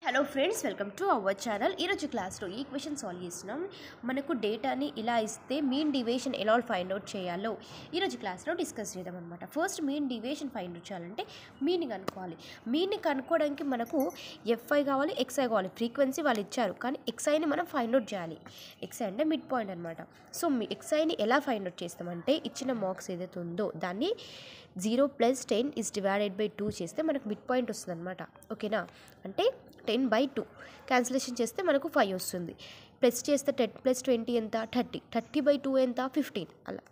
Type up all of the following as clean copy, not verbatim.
Hello friends, welcome to our channel. ఈరోజు క్లాస్లో ఈ క్వశ్చన్ సాల్వ్ చేస్తున్నాం. మనకు డేటాని ఇలా ఇస్తే మీన్ డివియేషన్ ఎలా ఫైండ్ అవుట్ చేయాలో ఈరోజు క్లాస్లో డిస్కస్ చేద్దాం అనమాట. First mean deviation find out చేయాలంటే మీన్ని కనుక్కోవాలి. మీన్ని కనుక్కోవడానికి మనకు ఎఫ్ఐ కావాలి, ఎక్స్ఐ కావాలి. ఫ్రీక్వెన్సీ వాళ్ళు ఇచ్చారు, కానీ ఎక్స్ఐని మనం ఫైండ్ అవుట్ చేయాలి. ఎక్స్ఐ అంటే మిడ్ పాయింట్ అనమాట. సో ఎక్స్ఐని ఎలా ఫైండ్ అవుట్ చేస్తామంటే ఇచ్చిన మార్క్స్ ఏదైతే ఉందో దాన్ని 0 + 10 is divided by 2 చేస్తే మనకు మిడ్ పాయింట్ వస్తుంది అనమాట. ఓకేనా? అంటే 10/2 క్యాన్సిలేషన్ చేస్తే మనకు 5 వస్తుంది. ప్లస్ చేస్తే 10 + 20 ఎంత? 30. 30/2 ఎంత? 15. అలా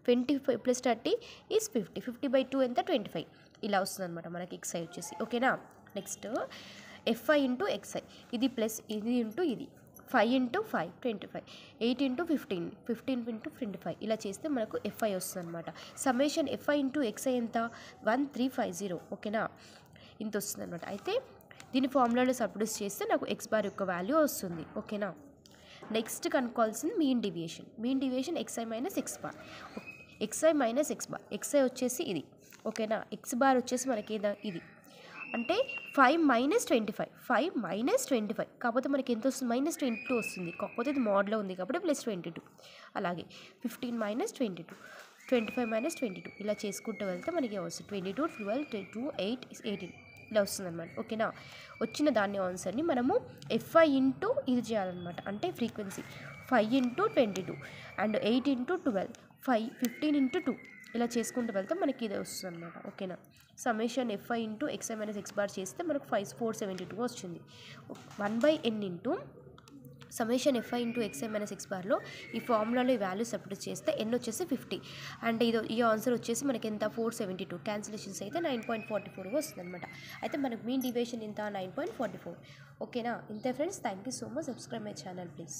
25 + 30 is 50. 50/2 ఎంత? 25. ఇలా వస్తుంది అనమాట మనకి ఎక్స్ఐ వచ్చేసి. ఓకేనా? నెక్స్ట్ ఎఫ్ఐ ఇంటూ ఎక్స్ఐ, ఇది ప్లస్ ఇది ఇంటూ ఇది, 5 × 5 25, 8 × 15 15 × 25 ఇలా చేస్తే మనకు ఎఫ్ఐ వస్తుంది అనమాట. సమ్మేషన్ ఎఫ్ఐ ఇంటూ ఎక్స్ఐ ఎంత? 1350. ఓకేనా? ఇంత వస్తుంది అనమాట. అయితే దీని ఫార్ములాలో సబ్స్టిట్యూట్ చేస్తే నాకు ఎక్స్ బార్ యొక్క వాల్యూ వస్తుంది. ఓకేనా? నెక్స్ట్ కనుక్కోవాల్సింది mean deviation. Mean deviation X I minus X bar. X I minus X bar, X I వచ్చేసి ఇది. ఓకేనా? ఎక్స్ బార్ వచ్చేసి మనకి ఇది అంటే 5 - 25. 5 - 25 కాకపోతే మనకి ఎంత వస్తుంది? -22 వస్తుంది. కాకపోతే ఇది మోడ్లో ఉంది కాబట్టి +22. అలాగే 15 - 22, 25 - 22 ఇలా చేసుకుంటూ వెళ్తే మనకి వస్తుంది 22, 12, 2, 8, 18 ఇలా వస్తుంది అనమాట. ఓకేనా? వచ్చిన దాన్ని ఆన్సర్ని మనము ఎఫ్ఐ ఇంటూ ఇది చేయాలన్నమాట. అంటే ఫ్రీక్వెన్సీ 5 × 22 అండ్ 8 × 12, 15 × 2 ఇలా చేసుకుంటూ వెళ్తే మనకి ఇది వస్తుంది అనమాట. ఓకేనా? Summation f i into x i minus X bar చేస్తే మనకు 472 వచ్చింది. 1/n into summation f i into x i minus x బార్లో ఈ ఫార్ములాలో ఈ వాల్యూ సబ్స్టిట్యూట్ చేస్తే ఎన్ వచ్చేసి 50 అండ్ ఈ ఆన్సర్ వచ్చేసి మనకి ఎంత? 472. క్యాన్సిలేషన్స్ అయితే 9.44 వస్తుంది అనమాట. అయితే మనకు మీన్ డివియేషన్ ఎంత? 9.44. ఓకేనా? ఇంతే friends. Thank you so much. Subscribe my channel please.